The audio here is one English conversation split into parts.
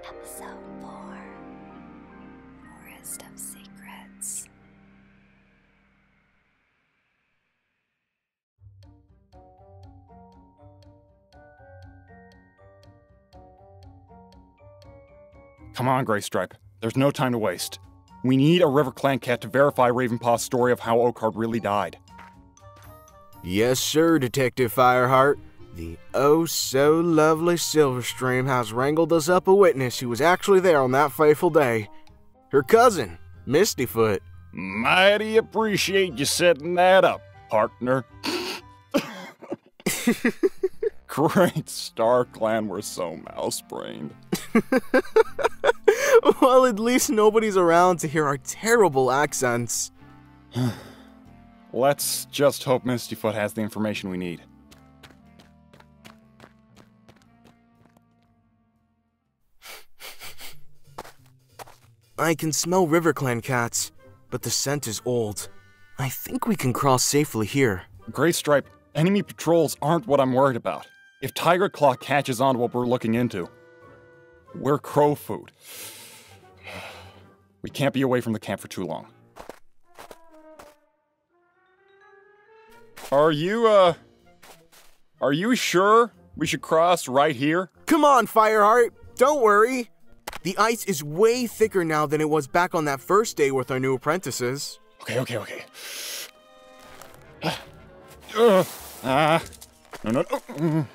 Episode 4, Forest of Secrets. Come on, Graystripe. There's no time to waste. We need a River Clan cat to verify Ravenpaw's story of how Oakheart really died. Yes, sir, Detective Fireheart. The oh-so-lovely Silverstream has wrangled us up a witness who was actually there on that fateful day. Her cousin, Mistyfoot. Mighty appreciate you setting that up, partner. Great Star Clan were so mouse-brained. Well, at least nobody's around to hear our terrible accents. Let's just hope Mistyfoot has the information we need. I can smell RiverClan cats, but the scent is old. I think we can cross safely here. Graystripe, enemy patrols aren't what I'm worried about. If Tiger Claw catches on to what we're looking into, we're crow food. We can't be away from the camp for too long. Are you sure we should cross right here? Come on, Fireheart! Don't worry! The ice is way thicker now than it was back on that first day with our new apprentices. Okay. No.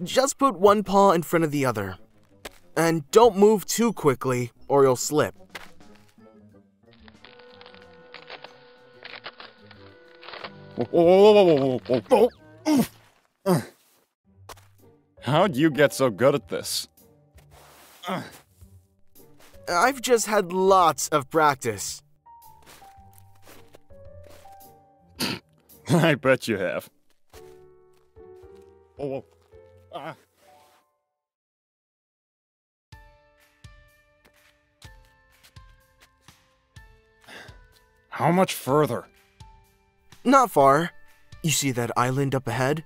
Just put one paw in front of the other. And don't move too quickly, or you'll slip. Whoa. How'd you get so good at this? I've just had lots of practice. I bet you have. Whoa. How much further? Not far. You see that island up ahead?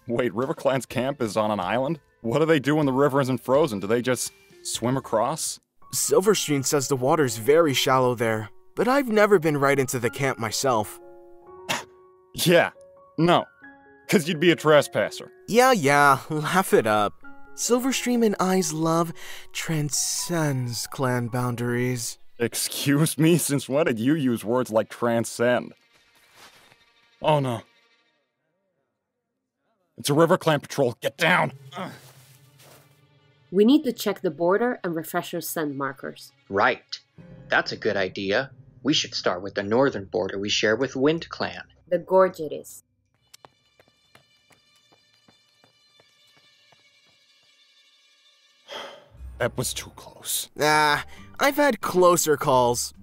Wait, RiverClan's camp is on an island? What do they do when the river isn't frozen? Do they just swim across? Silverstream says the water's very shallow there, but I've never been right into the camp myself. Yeah, no, 'cause you'd be a trespasser. Yeah, laugh it up. Silverstream and I's love transcends clan boundaries. Excuse me, since when did you use words like transcend? Oh no. It's a RiverClan patrol, get down! We need to check the border and refresh our send markers. Right. That's a good idea. We should start with the northern border we share with Wind Clan. The gorge it is. That was too close. I've had closer calls.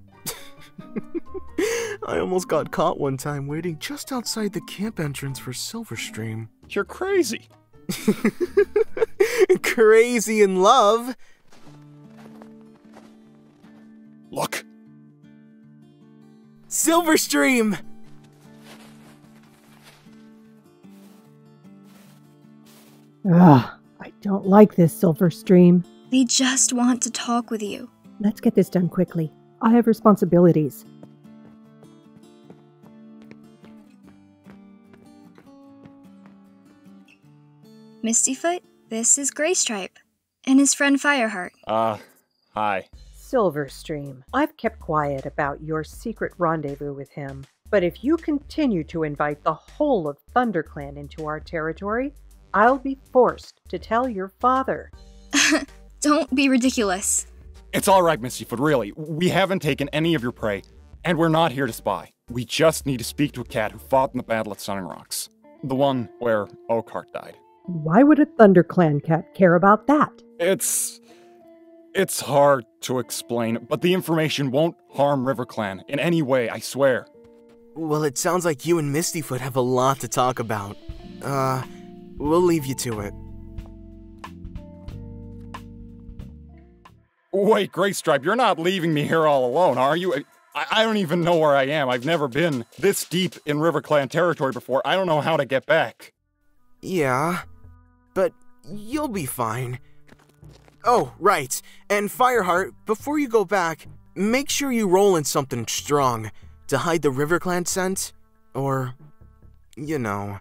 I almost got caught one time waiting just outside the camp entrance for Silverstream. You're crazy. Crazy in love. Look. Silverstream! Ugh, I don't like this, Silverstream. They just want to talk with you. Let's get this done quickly. I have responsibilities. Mistyfoot, this is Graystripe. And his friend Fireheart. Hi. Silverstream, I've kept quiet about your secret rendezvous with him. But if you continue to invite the whole of ThunderClan into our territory, I'll be forced to tell your father. Don't be ridiculous. It's alright, Mistyfoot, really. We haven't taken any of your prey, and we're not here to spy. We just need to speak to a cat who fought in the battle at Sunning Rocks. The one where Oakheart died. Why would a ThunderClan cat care about that? It's hard to explain, but the information won't harm RiverClan in any way, I swear. Well, it sounds like you and Mistyfoot have a lot to talk about. We'll leave you to it. Wait, Graystripe, you're not leaving me here all alone, are you? I don't even know where I am. I've never been this deep in RiverClan territory before. I don't know how to get back. Yeah, but you'll be fine. Oh, right. And Fireheart, before you go back, make sure you roll in something strong to hide the RiverClan scent. Or, you know.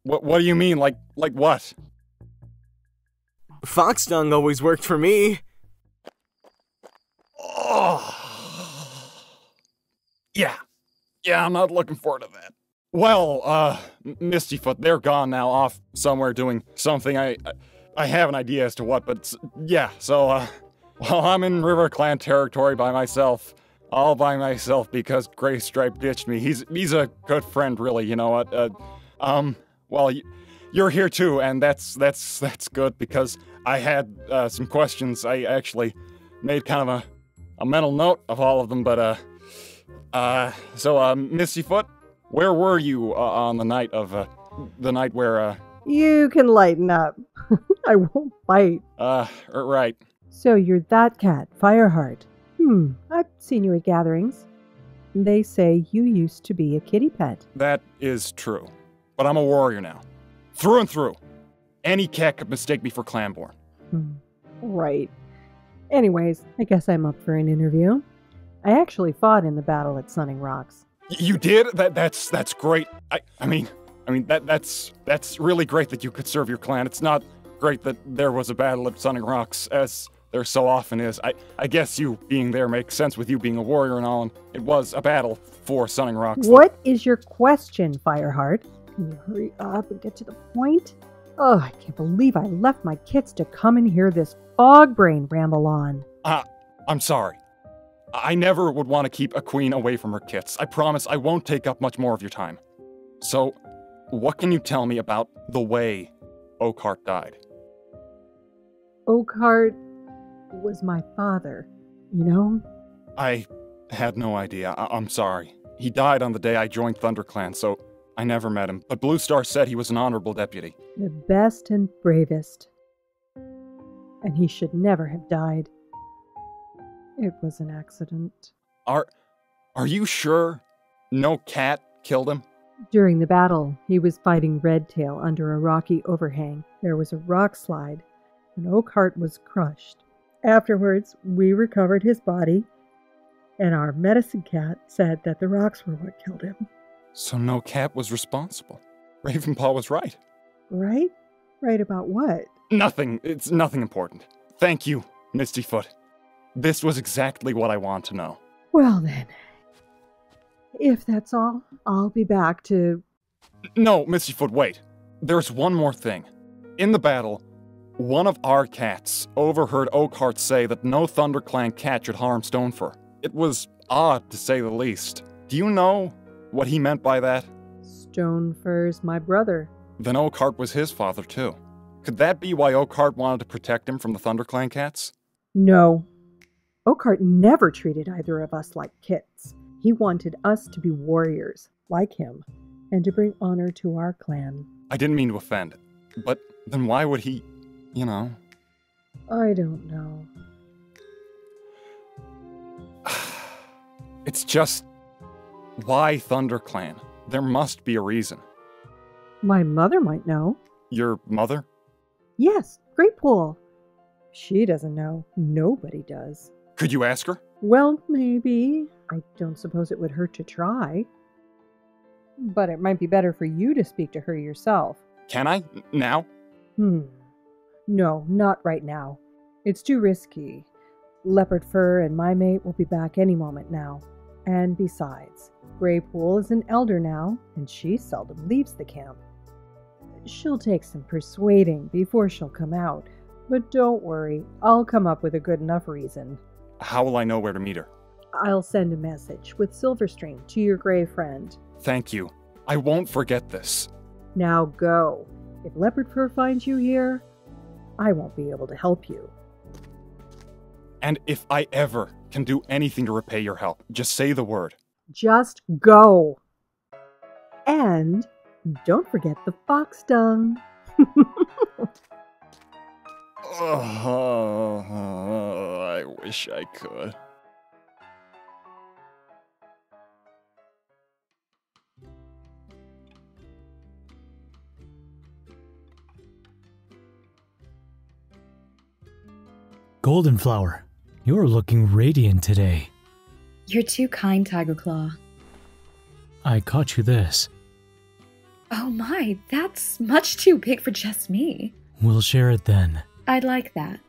What do you mean? Like what? Fox dung always worked for me. Oh. Yeah, I'm not looking forward to that. Well, Mistyfoot, they're gone now, off somewhere doing something. I have an idea as to what, but yeah, so, well, I'm in RiverClan territory by myself. All by myself because Gray Stripe ditched me. He's a good friend, really, you know what? Well, you're here too, and that's good because I had, some questions. I actually made kind of a mental note of all of them, but, Mistyfoot, where were you on the night where, You can lighten up. I won't bite. right. So you're that cat, Fireheart. I've seen you at gatherings. They say you used to be a kitty pet. That is true. But I'm a warrior now. Through and through. Any cat could mistake me for Clanborn. Right. Anyways, I guess I'm up for an interview. I actually fought in the battle at Sunning Rocks. You did? That's great. I mean, that's really great that you could serve your clan. It's not great that there was a battle at Sunning Rocks, as there so often is. I guess you being there makes sense with you being a warrior and all, and it was a battle for Sunning Rocks. What is your question, Fireheart? Can you hurry up and get to the point? Oh, I can't believe I left my kits to come and hear this fog brain ramble on. I'm sorry. I never would want to keep a queen away from her kits. I promise I won't take up much more of your time. So, what can you tell me about the way Oakhart died? Oakhart was my father, you know? I had no idea. I'm sorry. He died on the day I joined ThunderClan, so I never met him. But Blue Star said he was an honorable deputy. The best and bravest. And he should never have died. It was an accident. Are you sure no cat killed him? During the battle, he was fighting Redtail under a rocky overhang. There was a rock slide, and Oakhart was crushed. Afterwards, we recovered his body, and our medicine cat said that the rocks were what killed him. So no cat was responsible. Ravenpaw was right. Right? Right about what? Nothing. It's nothing important. Thank you, Mistyfoot. This was exactly what I want to know. Well then, if that's all, I'll be back to... No, Mistyfoot, wait. There's one more thing. In the battle, one of our cats overheard Oakhart say that no ThunderClan cat should harm Stonefur. It was odd, to say the least. Do you know what he meant by that? Stonefur's my brother. Then Oakhart was his father, too. Could that be why Oakhart wanted to protect him from the ThunderClan cats? No. Oakhart never treated either of us like kits. He wanted us to be warriors, like him, and to bring honor to our clan. I didn't mean to offend, but then why would he, you know? I don't know. It's just... why ThunderClan? There must be a reason. My mother might know. Your mother? Yes, Great Pool. She doesn't know. Nobody does. Could you ask her? Well, maybe. I don't suppose it would hurt to try. But it might be better for you to speak to her yourself. Can I? Now? No, not right now. It's too risky. Leopard Fur and my mate will be back any moment now. And besides, Greypool is an elder now, and she seldom leaves the camp. She'll take some persuading before she'll come out, but don't worry, I'll come up with a good enough reason. How will I know where to meet her? I'll send a message with Silverstream to your gray friend. Thank you. I won't forget this. Now go. If Leopard Fur finds you here, I won't be able to help you. And if I ever can do anything to repay your help, just say the word. Just go. And don't forget the fox dung. I wish I could. Golden Flower, you're looking radiant today. You're too kind, Tiger Claw. I caught you this. Oh my, that's much too big for just me. We'll share it then. I'd like that.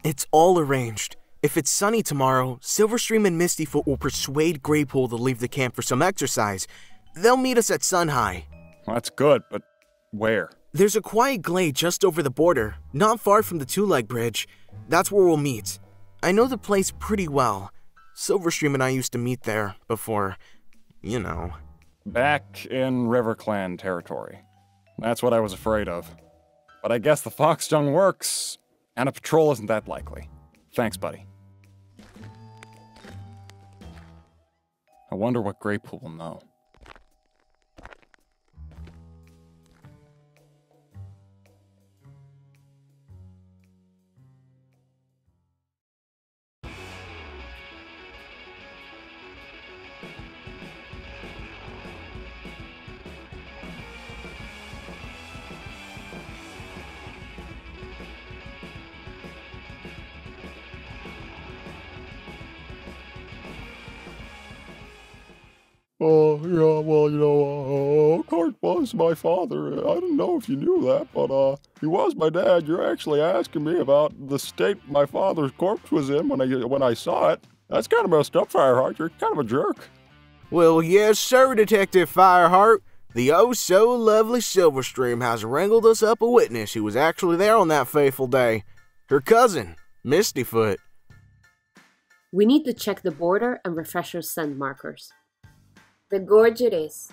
It's all arranged. If it's sunny tomorrow, Silverstream and Mistyfoot will persuade Graypool to leave the camp for some exercise. They'll meet us at Sun High. Well, that's good, but where? There's a quiet glade just over the border, not far from the two-leg bridge. That's where we'll meet. I know the place pretty well. Silverstream and I used to meet there before, you know. Back in RiverClan territory. That's what I was afraid of. But I guess the Fox Dung works, and a patrol isn't that likely. Thanks, buddy. I wonder what Graypool will know. Oh, yeah, well, Cart was my father. I don't know if you knew that, but, he was my dad. You're actually asking me about the state my father's corpse was in when I saw it. That's kind of messed up, Fireheart. You're kind of a jerk. Well, yes, sir, Detective Fireheart. The oh-so-lovely Silverstream has wrangled us up a witness who was actually there on that fateful day. Her cousin, Mistyfoot. We need to check the border and refresh our scent markers. The gorge it is.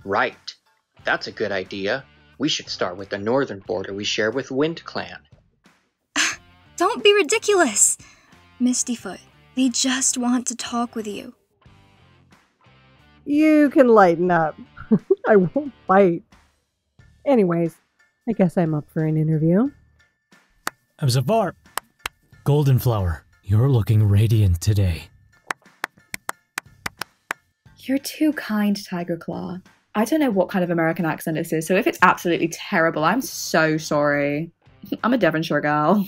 Right. That's a good idea. We should start with the northern border we share with Wind Clan. Don't be ridiculous! Mistyfoot, they just want to talk with you. You can lighten up. I won't bite. Anyways, I guess I'm up for an interview. Abzavar, Golden Flower, you're looking radiant today. You're too kind, Tiger Claw. I don't know what kind of American accent this is, so if it's absolutely terrible, I'm so sorry. I'm a Devonshire girl.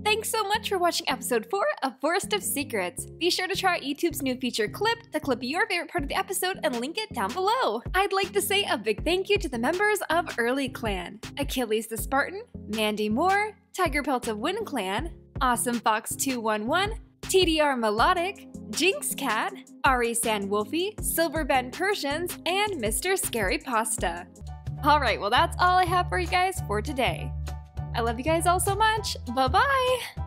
Thanks so much for watching episode 4 of Forest of Secrets. Be sure to try out YouTube's new feature Clipped to clip your favorite part of the episode and link it down below. I'd like to say a big thank you to the members of Early Clan, Achilles the Spartan, Mandy Moore, Tiger Pelt of Wind Clan, Awesome Fox 211, TDR Melodic, Jinx Cat, Ari San Wolfie, Silver Ben Persians, and Mr. Scary Pasta. Alright, well that's all I have for you guys for today. I love you guys all so much. Bye-bye!